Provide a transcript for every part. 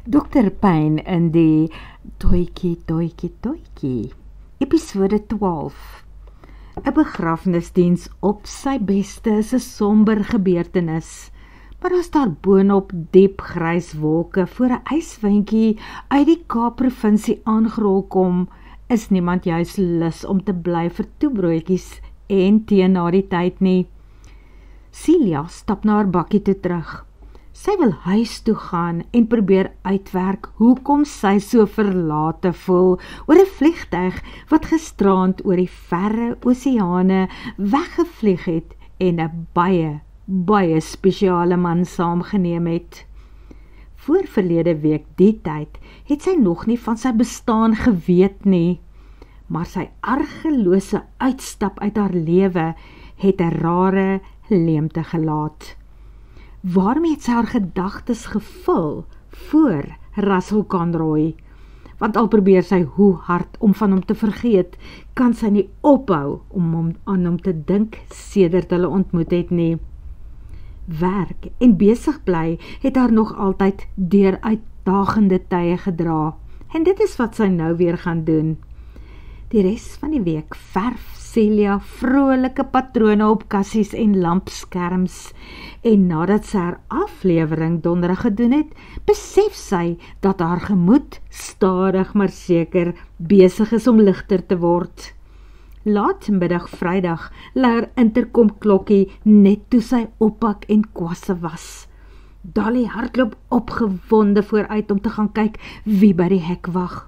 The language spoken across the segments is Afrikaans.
Dr. Payne in die Toetjie, episode 12. 'n begrafnisdiens op sy beste is 'n somber gebeurtenis, maar as daar boonop diep grys wolke voor 'n yswindjie uit die Kaap-provinsie aangerol kom, is niemand juis lus om te bly vir toebroodjies en tee na die tyd nie. Celia stap na haar bakkie toe terug. Sy wil huis toe gaan en probeer uitwerk hoekom sy so verlate voel oor 'n vliegtuig wat gisterand oor die verre oseane weggevlieg het en 'n baie spesiale man saamgeneem het. Voor verlede week die tyd het sy nog nie van sy bestaan geweet nie, maar sy argelose uitstap uit haar lewe het 'n rare leemte gelaat. Waarmee het sy haar gedagtes gevul voor Russell Conroy? Want al probeer sy hoe hard om van hom te vergeet, kan sy nie ophou om aan hom te dink sedert hulle ontmoet het nie. Werk en besig bly het haar nog altyd deur uitdagende tye gedra, en dit is wat sy nou weer gaan doen. Die res van die week verf Celia vrolike patrone op kassies en lampskerms, en nadat sy haar aflewering donderdag gedoen het, besef sy dat haar gemoed stadig maar seker besig is om ligter te word. Laatmiddag Vrydag lei haar interkomklokkie net toe sy oppak en kwasse was. Dolly hardloop opgewonde vooruit om te gaan kyk wie by die hek wag.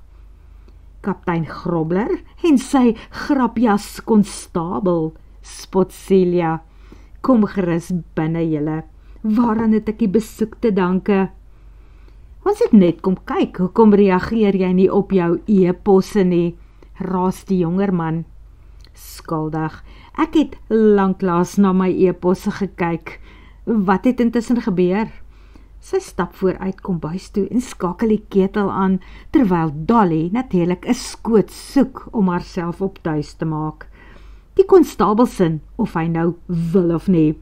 Kaptein Grobler en sy grapjas konstabel, spot Celia. Kom gerus binne julle, waaraan het ek die besoek te danke? Ons het net kom kyk, hoekom reageer jy nie op jou e-posse nie, raas die jonger man. Skuldig, ek het lanklaas na my e-posse gekyk. Wat het intussen gebeur? Sy stap vooruit kombuis toe en skakel die ketel aan, terwyl Dolly natuurlik 'n skoot soek om haarself op tuis te maak. Die konstabel sin, of hy nou wil of nie.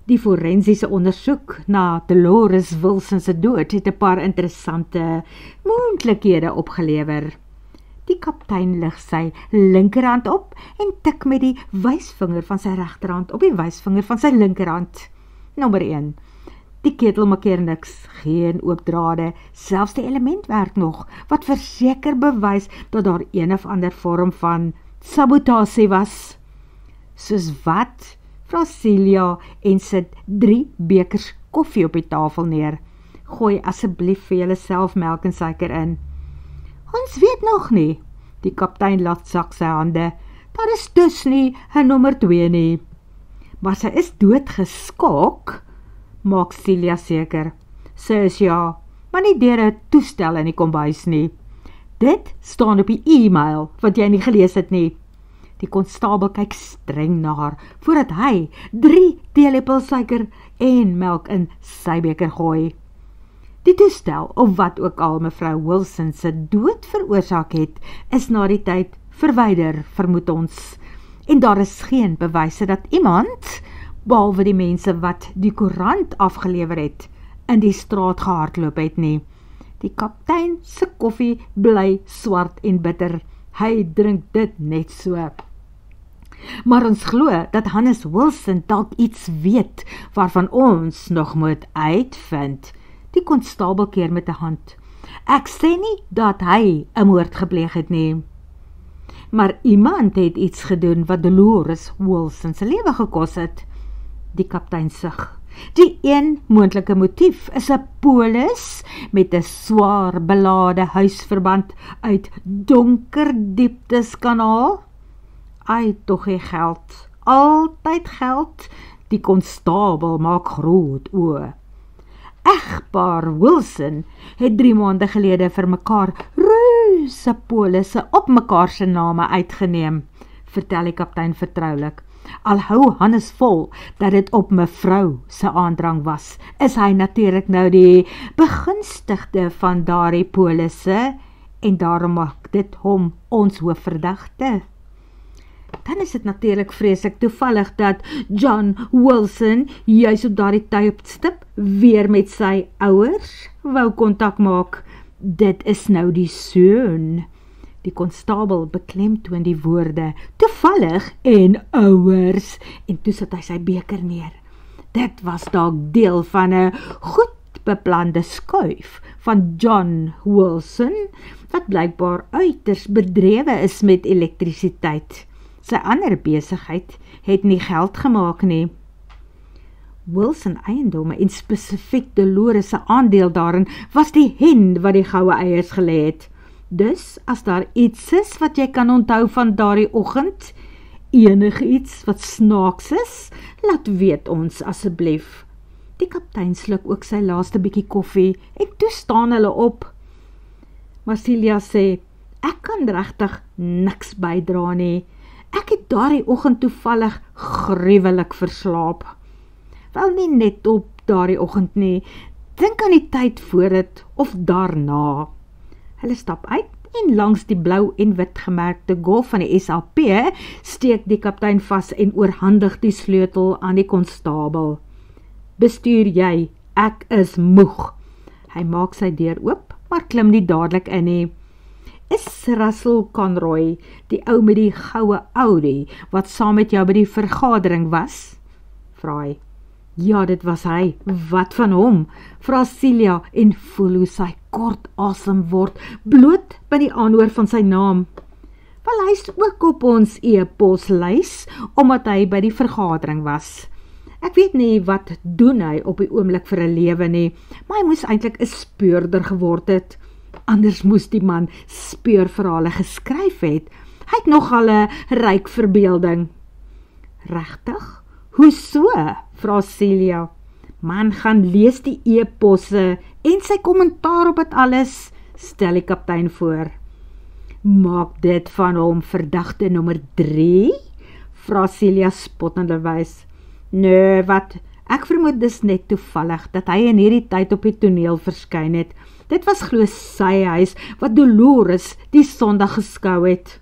Die forensiese ondersoek na Dolores Wilson se dood het 'n paar interessante moontlikhede opgelewer. Die kaptein lig sy linkerhand op en tik met die wysvinger van sy regterhand op die wysvinger van sy linkerhand. Nommer 1. Die ketel makkeer niks, geen oop drade, selfs die element werk nog, wat verseker bewys dat daar een of ander vorm van sabotasie was. Soos wat? Vra Celia en sit 3 bekers koffie op die tafel neer. Gooi asseblief vir julle self melk en suiker in. Ons weet nog nie. Die kaptein laat sak sy hande. Daar is dus nie 'n nommer 2 nie. Maar sy is doodgeskok, maak Celia seker. Sy is ja, maar nie deur 'n toestel in die kombuis nie. Dit staan op die e-mail wat jy nie gelees het nie. Die konstabel kyk streng na haar, voordat hy 3 teelepels suiker en melk in sy beker gooi. Die toestel, of wat ook al mevrou Wilson se dood veroorsaak het, is na die tyd verwyder, vermoed ons. En daar is geen bewyse dat iemand, behalwe die mense wat die koerant afgelewer het, in die straat gehardloop het nie. Die kaptein se koffie bly swart en bitter. Hy drink dit net so. Maar ons glo dat Hannes Wilson dalk iets weet, waarvan ons nog moet uitvind. Die konstabel keer met 'n hand. Ek sê nie dat hy 'n moord gepleeg het nie. Maar iemand het iets gedoen wat Dolores Wilson se lewe gekos het. Die kaptein sug. Die een moontlike motief is 'n polis met 'n swaar belade huisverband uit donker dieptes kanaal. Ai, tog hy geld. Altyd geld. Die konstabel maak groot oë. Egpaar Wilson het 3 maande gelede vir mekaar reuse polisse op mekaar se name uitgeneem, vertel die kaptein vertroulik. Al hou Hannes vol dat dit op mevrou se aandrang was, is hy natuurlik nou die begunstigde van daardie polisse en daarom maak dit hom ons hoofverdagte. Dan is dit natuurlik vreeslik toevallig dat John Wilson juis op daardie tydstip weer met sy ouers wou kontak maak. Dit is nou die seun. Die konstabel beklemtoon die woorde, toevallig en ouers, en toe sit hy sy beker neer. Dit was dalk deel van 'n goed beplande skuif van John Wilson, wat blykbaar uiters bedrewe is met elektrisiteit. Sy ander besigheid het nie geld gemaak nie. Wilson eiendomme en spesifiek Dolores se aandeel daarin was die hen wat die goue eiers gelê het. Dus, as daar iets is wat jy kan onthou van daardie oggend, enige iets wat snaaks is, laat weet ons asseblief. Die kaptein sluk ook sy laaste bietjie koffie en toe staan hulle op. Marsilia sê, ek kan regtig niks bydra nie. Ek het daardie oggend toevallig gruwelik verslaap. Wel nie net op daardie oggend nie, dink aan die tyd voor dit of daarna. Hulle stap uit en langs die blou en wit gemerkte golf van die SAP steek die kaptein vas en oorhandig die sleutel aan die konstabel. Bestuur jy, ek is moeg. Hy maak sy deur oop, maar klim nie dadelik in nie. Is Russell Conroy, die ou met die goue Audi, wat saam met jou by die vergadering was? Vra hy. Ja, dit was hy. Wat van hom? Vra Celia en voel hoe sy kort asem word, bloot by die aanhoor van sy naam. Wel, hy is ook op ons e-poslys, omdat hy by die vergadering was. Ek weet nie wat doen hy op die oomblik vir 'n lewe nie, maar hy moes eintlik 'n speurder geword het. Anders moes die man speurverhale geskryf het. Hy het nogal 'n ryk verbeelding. Regtig? Hoe so? Vra Celia. Man, gaan lees die e-posse en sy kommentaar op dit alles, stel die kaptein voor. Maak dit van hom verdagte nommer 3? Vra Celia spottenderwys. Nee, wat? Ek vermoed dis net toevallig dat hy in hierdie tyd op die toneel verskyn het. Dit was glo sy huis wat Dolores die Sondag geskou het.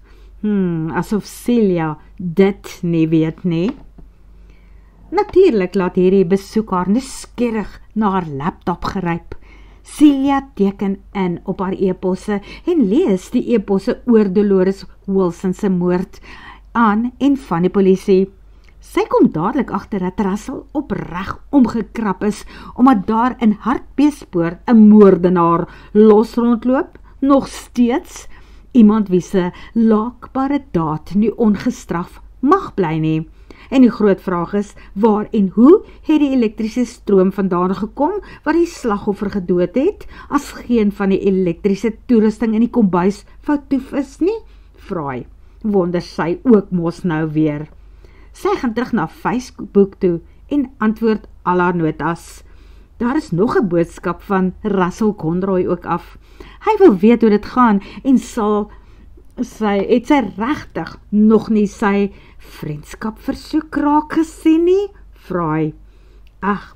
Asof Celia dit nie weet nie. Natuurlik laat hierdie besoek haar nuuskierig na haar laptop geryp. Celia teken in op haar e-posse en lees die e-posse oor Dolores Wilson se moord aan en van die polisie. Sy kom dadelik agter dat Russell opreg omgekrap is, omdat daar in Hartbeespoort 'n moordenaar los rondloop, nog steeds iemand wie se laakbare daad nie ongestraf mag bly nie. En die groot vraag is, waar en hoe het die elektriese stroom vandaan gekom wat die slagoffer gedood het, as geen van die elektriese toerusting in die kombuis foutief is nie? Vraai, wonder sy ook mos nou weer. Sy gaan terug na Facebook toe en antwoord al haar notas. Daar is nog 'n boodskap van Russell Conroy ook af. Hy wil weet hoe dit gaan en het sy regtig nog nie sy vriendskapversoek raak gesien nie? Vra hy. Ag,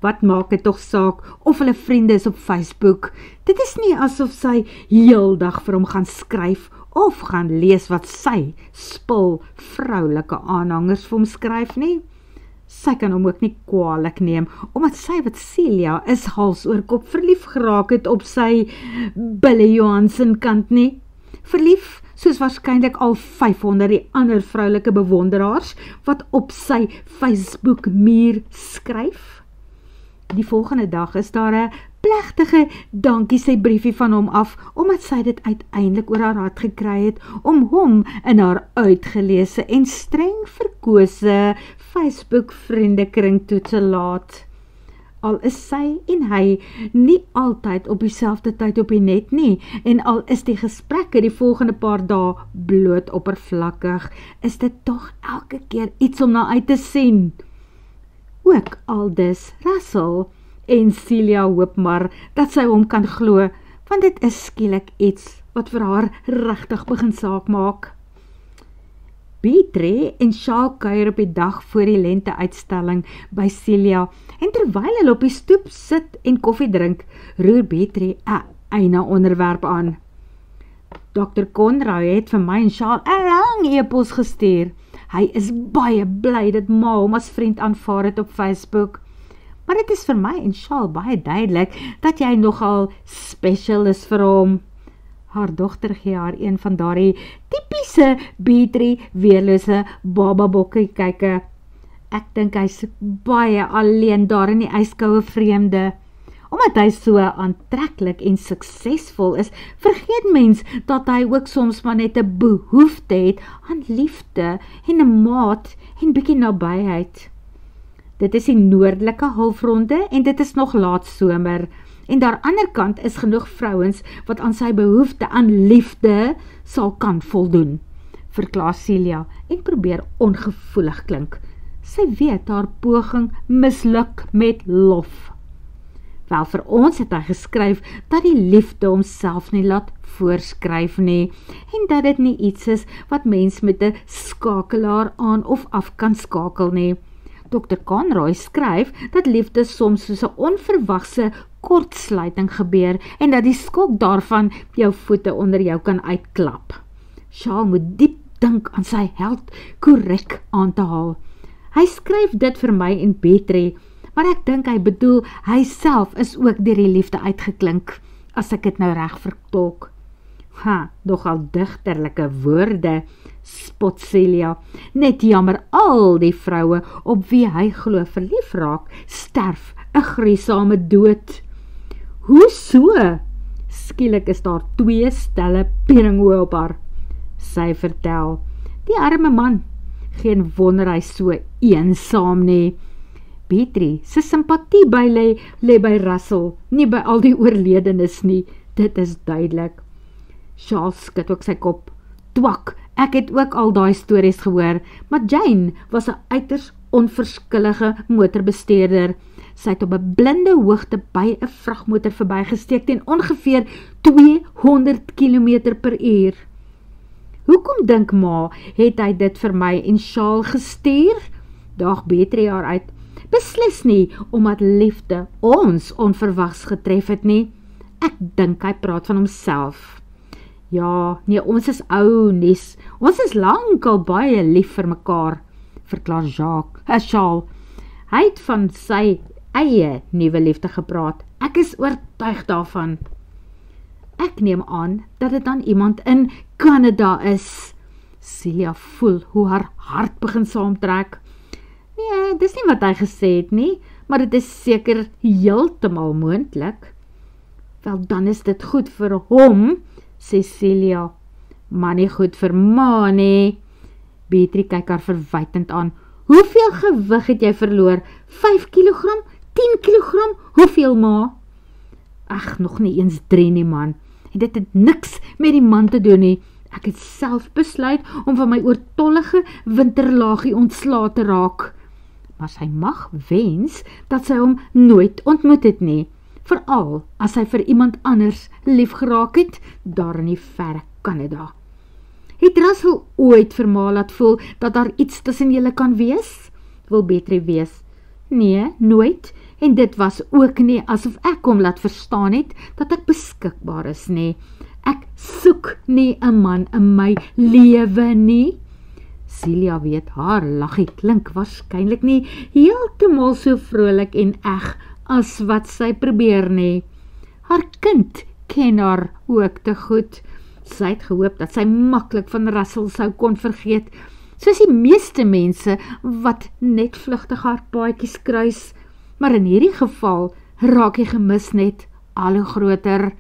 wat maak dit tog saak of hulle vriende is op Facebook? Dit is nie asof sy heeldag vir hom gaan skryf of gaan lees wat sy spul vroulike aanhangers vir hom skryf nie. Sy kan hom ook nie kwaadlik neem, omdat sy wat Celia is hals oor kop verlief geraak het op sy Billy Johansen kant nie. Verlief, soos waarskynlik al 500 die ander vroulike bewonderaars wat op sy Facebook muur skryf. Die volgende dag is daar 'n plegtige dankie sy briefie van hom af, omdat sy dit uiteindelik oor haar hart gekry het om hom in haar uitgeleese en streng verkose Facebook vriendekring toe te laat. Al is sy en hy nie altyd op dieselfde tyd op die net nie, en al is die gesprekke die volgende paar dae bloot oppervlakkig, is dit tog elke keer iets om na uit te sien. Ook aldus Russell, en Celia hoop maar dat sy hom kan glo, want dit is skielik iets wat vir haar regtig begin saak maak. Beatrice en Shaw kuier op die dag voor die lente-uitstalling by Celia, en terwyl hulle op die stoep sit en koffie drink, roer Beatrice 'n eina onderwerp aan. Dr. Conroy het vir my en Charles 'n lang e-pos gestuur. Hy is baie bly dat ma hom as vriend aanvaar het op Facebook. Maar dit is vir my en Charles baie duidelik dat jy nogal special is vir hom. Haar dogter gee haar een van daardie typiese Beatrice weerlose bababokkie kyke. Ek dink hy's baie alleen daar in die ijskoue vreemde. Omdat hy so aantreklik en suksesvol is, vergeet mens dat hy ook soms maar net 'n behoefte het aan liefde en 'n maat en bietjie nabyheid. Dit is die noordelike halfronde en dit is nog laat somer. En daar ander kant is genoeg vrouens wat aan sy behoefte aan liefde sal kan voldoen, verklaar Celia en probeer ongevoelig klink. Sy weet haar poging misluk met lof. Wel, vir ons het hy geskryf dat die liefde homself nie laat voorskryf nie en dat dit nie iets is wat mens met 'n skakelaar aan of af kan skakel nie. Dr. Conroy skryf dat liefde soms soos 'n onverwagse kortsluiting gebeur en dat die skok daarvan jou voete onder jou kan uitklap. Charles moet diep dink aan sy held korrek aan te haal. Hy skryf dit vir my en Beatrice, maar ek dink hy bedoel hy self is ook deur die liefde uitgeklink, as ek dit nou reg vertolk. Nogal digterlike woorde, spot Celia. Net jammer, al die vroue op wie hy glo verlief raak, sterf 'n gruisame dood. Hoe so? Skielik is daar 2 stelle pieringoë op haar. Sy vertel, die arme man, geen wonder hy so eensaam nie. Beatrice, sy simpatie lê by Russell, nie by al die oorledenes nie, dit is duidelik. Charles skud ook sy kop. Twak, ek het ook al daai stories gehoor, maar Jane was 'n uiters onverskillige motorbestuurder. Sy het op 'n blinde hoogte by 'n vragmotor verbygesteek teen ongeveer 200 km/h. Hoekom dink ma, het hy dit vir my en Charles gestuur? Daag Beatrice haar uit. Beslis nie, omdat liefde ons onverwags getref het nie. Ek dink hy praat van homself. Ja, nee, ons is ou nies. Ons is lankal baie lief vir mekaar, verklaar Charles. Hy het van sy eie nuwe liefde gepraat. Ek is oortuig daarvan. Ek neem aan dat dit dan iemand in Kanada is. Celia voel hoe haar hart begin saamtrek. Nee, dis nie wat hy gesê het nie, maar dit is seker heeltemal moontlik. Wel, dan is dit goed vir hom, sê Celia. Maar nie goed vir ma nie. Beatrice kyk haar verwytend aan. Hoeveel gewig het jy verloor? 5 kilogram? 10 kilogram? Hoeveel, ma? Ag, nog nie eens 3 nie, man. En dit het niks met die man te doen nie. Ek het self besluit om van my oortollige winterlaagie ontslae te raak. Maar sy mag wens dat sy hom nooit ontmoet het nie. Veral as hy vir iemand anders lief geraak het, daar in die verre Kanada. Het Russell ooit vir ma laat voel dat daar iets tussen julle kan wees? Wil Beatrice wees? Nee, nooit. En dit was ook nie asof ek hom laat verstaan het dat ek beskikbaar is nie. Ek soek nie 'n man in my lewe nie. Celia weet haar laggie klink waarskynlik nie heeltemal so vrolik en eg as wat sy probeer nie. Haar kind ken haar ook te goed. Sy het gehoop dat sy maklik van Russell sou kon vergeet, soos die meeste mense wat net vlugtig haar paadjies kruis. Maar in hierdie geval raak die gemis net al hoe groter.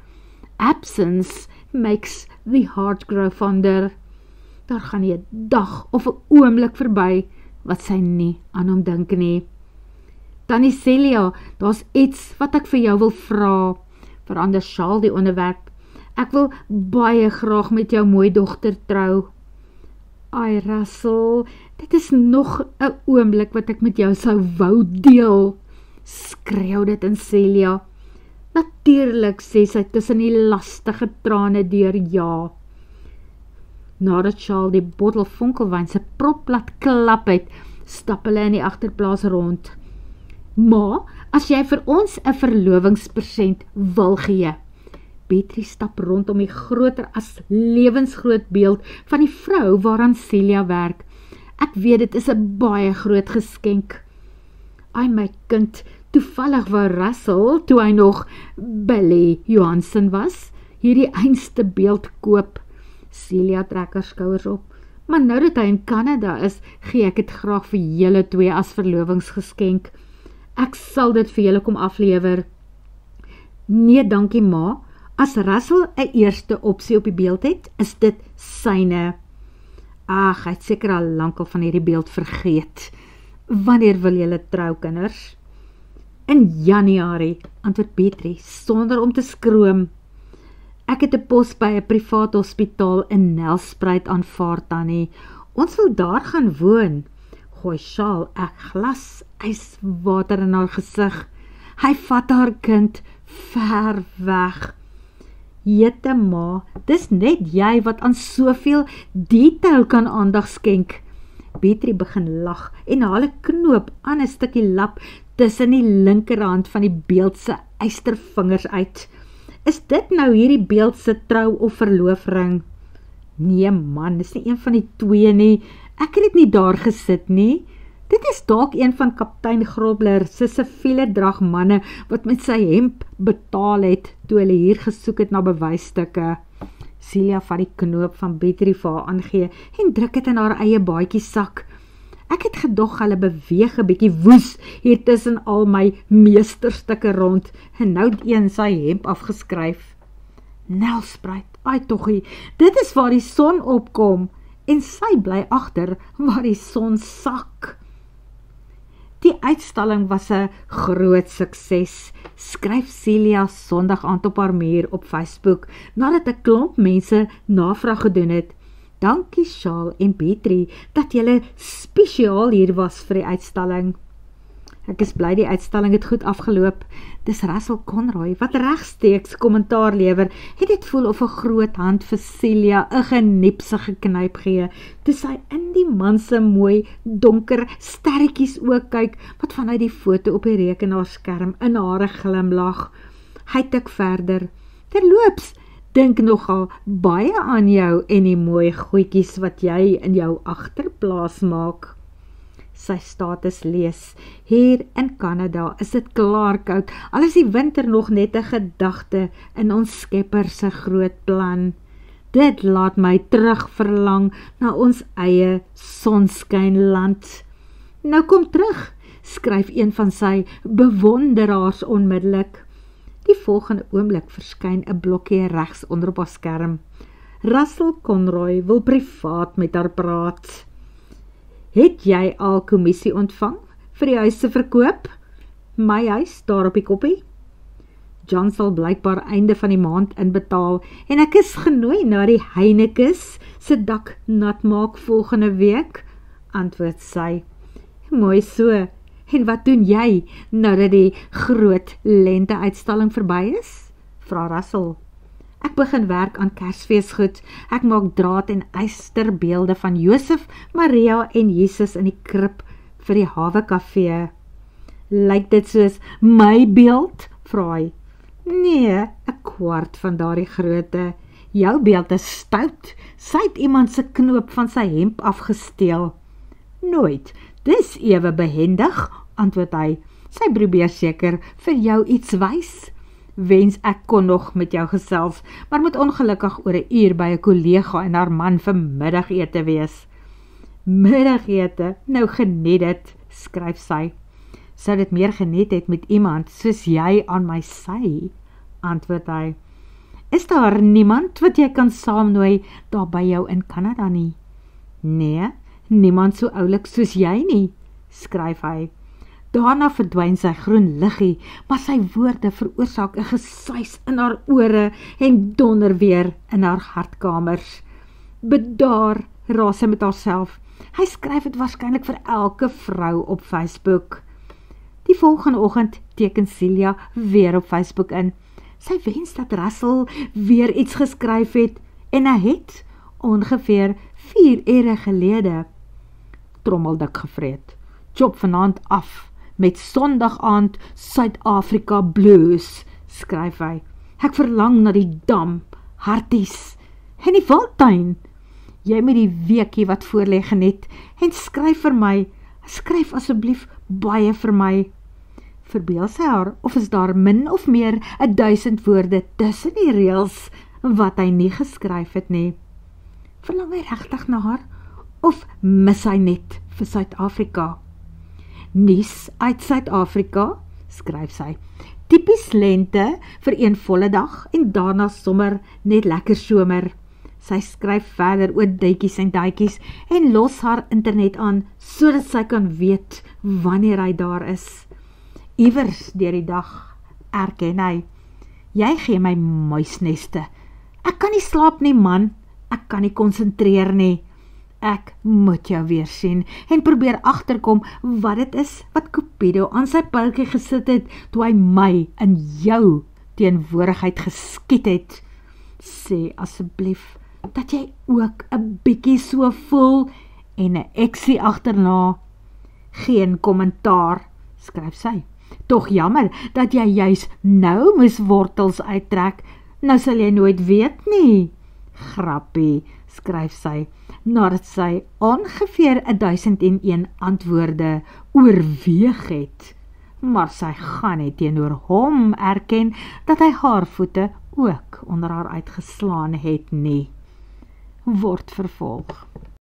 Absence makes the heart grow fonder. Daar gaan nie 'n dag of 'n oomblik verby wat sy nie aan hom dink nie. Tannie Celia, daar's iets wat ek vir jou wil vra. Verander Charles die onderwerp. Ek wil baie graag met jou mooi dogter trou. Ai Russell, dit is nog 'n oomblik wat ek met jou sou wou deel. Skreeu dit in Celia. Natuurlik, sê sy tussen die lastige trane deur ja. Nadat Charles die bottel vonkelwyn se prop laat klap het, stap hulle in die agterplaas rond. Ma, as jy vir ons 'n verlovingspresent wil gee, Betrie stap rondom die groter as lewensgroot beeld van die vrou waaraan Celia werk. Ek weet dit is 'n baie groot geskenk. Ai my kind, toevallig wou Russell, toe hy nog Billy Johansen was, hierdie einste beeld koop. Celia trek haar skouers op. Maar nou dat hy in Kanada is, gee ek dit graag vir julle twee as verlovingsgeskenk. Ek sal dit vir julle kom aflewer. Nee, dankie ma. As Russell 'n eerste opsie op die beeld het, is dit syne. Ag, hy het seker al lankal van hierdie beeld vergeet. Wanneer wil julle trou, kinders? In Januarie, antwoord Betrie, sonder om te skroom. Ek het 'n pos by 'n privaat hospitaal in Nelspruit aanvaar, Tannie. Ons wil daar gaan woon. Gooi Shaal 'n glas yswater in haar gesig. Hy vat haar kind ver weg. Jete ma, dis net jy wat aan soveel detail kan aandag skenk. Betrie begin lag en haal 'n knoop aan 'n stukkie lap tussen die linkerhand van die beeld se eystervingers uit. Is dit nou hierdie beeld se trou of verloofring? Nee man, dis nie een van die twee nie. Ek het dit nie daar gesit nie. Dit is dalk een van kaptein Grobler se siviele dragmanne wat met sy hemp betaal het toe hulle hier gesoek het na bewysstukke. Celia vat die knoop van Betrie vir haar aangee en druk dit in haar eie baadjie sak. Ek het gedog hulle beweeg 'n bietjie woes hier tussen al my meesterstukke rond en nou het een sy hemp afgeskryf. Nelspruit, ai toggie, dit is waar die son opkom en sy bly agter waar die son sak. Die uitstalling was 'n groot sukses, skryf Celia Sondag aand op haar muur op Facebook, nadat 'n klomp mense navraag gedoen het. Dankie Shaal en Betrie, dat julle spesiaal hier was vir die uitstalling. Ek is bly die uitstalling het goed afgeloop. Dis Russell Conroy, wat regsteeks kommentaar lewer, het dit voel of 'n groot hand vir Celia 'n geniepsige knyp gee, toe sy in die man se mooi, donker sterretjies oog kyk, wat vanuit die foto op die rekenaarskerm in haar glimlag. Hy tik verder. Terloops, dink nogal baie aan jou en die mooi goedjies wat jy in jou agterplaas maak. Sy status lees, hier in Kanada is dit klaar koud, al is die winter nog net 'n gedagte in ons Skepper se groot plan. Dit laat my terug verlang na ons eie sonskynland. Nou kom terug, skryf een van sy bewonderaars onmiddellik. Die volgende oomblik verskyn 'n blokkie regs onder op haar skerm. Russell Conroy wil privaat met haar praat. Het jy al kommissie ontvang vir die huis se verkoop? My huis, daar op die koppie? John sal blykbaar einde van die maand inbetaal en ek is genooi na die Heinekes se dak nat maak volgende week, antwoord sy. Mooi so. En wat doen jy nou dat die groot lente-uitstalling verby is? Vra Russell. Ek begin werk aan Kersfeesgoed. Ek maak draad en ysterbeelde van Josef, Maria en Jesus in die krib vir die Hawe Kafee. Lyk dit soos my beeld? Vra hy. Nee, 'n kwart van daardie grootte. Jou beeld is stout. Sy het iemand se knoop van sy hemp afgesteel. Nooit. Dis ewe behendig, antwoord hy. Sy probeer seker vir jou iets wys. Wens ek kon nog met jou gesels, maar moet ongelukkig oor 'n uur by 'n kollega en haar man vir middagete wees. Middagete, nou geniet dit, skryf sy. Sou dit meer geniet het met iemand soos jy aan my sy, antwoord hy. Is daar niemand wat jy kan saamnooi daar by jou in Kanada nie? Nee, niemand so oulik soos jy nie, skryf hy. Daarna verdwyn sy groen liggie, maar sy woorde veroorsaak 'n gesuis in haar ore en donder weer in haar hartkamers. Bedaar, raas sy met haarself. Hy skryf dit waarskynlik vir elke vrou op Facebook. Die volgende oggend teken Celia weer op Facebook in. Sy wens dat Russell weer iets geskryf het en hy het ongeveer 4 ure gelede trommeldik gevreet. Chop vanaand af met Sondag aand Suid-Afrika blues, skryf hy. Ek verlang na die dam, harties en die wildtuin. Jy met die weekie wat voorlê geniet en skryf vir my, skryf asseblief baie vir my. Verbeel sy haar, of is daar min of meer 1000 woorde tussen die reëls wat hy nie geskryf het nie? Verlang hy regtig na haar, of mis hy net vir Suid-Afrika? Nuus uit Suid-Afrika, skryf sy. Typies lente vir een volle dag en daarna sommer net lekker somer. Sy skryf verder oor duitjies en daitjies en los haar internet aan, sodat sy kan weet wanneer hy daar is. Iewers deur die dag erken hy, jy gee my muisneste. Ek kan nie slaap nie man, ek kan nie konsentreer nie. Ek moet jou weer sien en probeer agterkom wat dit is wat Cupido aan sy pyltjie gesit het toe hy my in jou teenwoordigheid geskiet het. Sê asseblief dat jy ook 'n bietjie so voel en 'n eksie agterna. Geen kommentaar, skryf sy. Tog jammer dat jy juis nou moes wortels uittrek. Nou sal jy nooit weet nie. Grappie, skryf sy, nadat sy ongeveer 1001 antwoorde oorweeg het. Maar sy gaan nie teenoor hom erken dat hy haar voete ook onder haar uitgeslaan het nie. Word vervolg.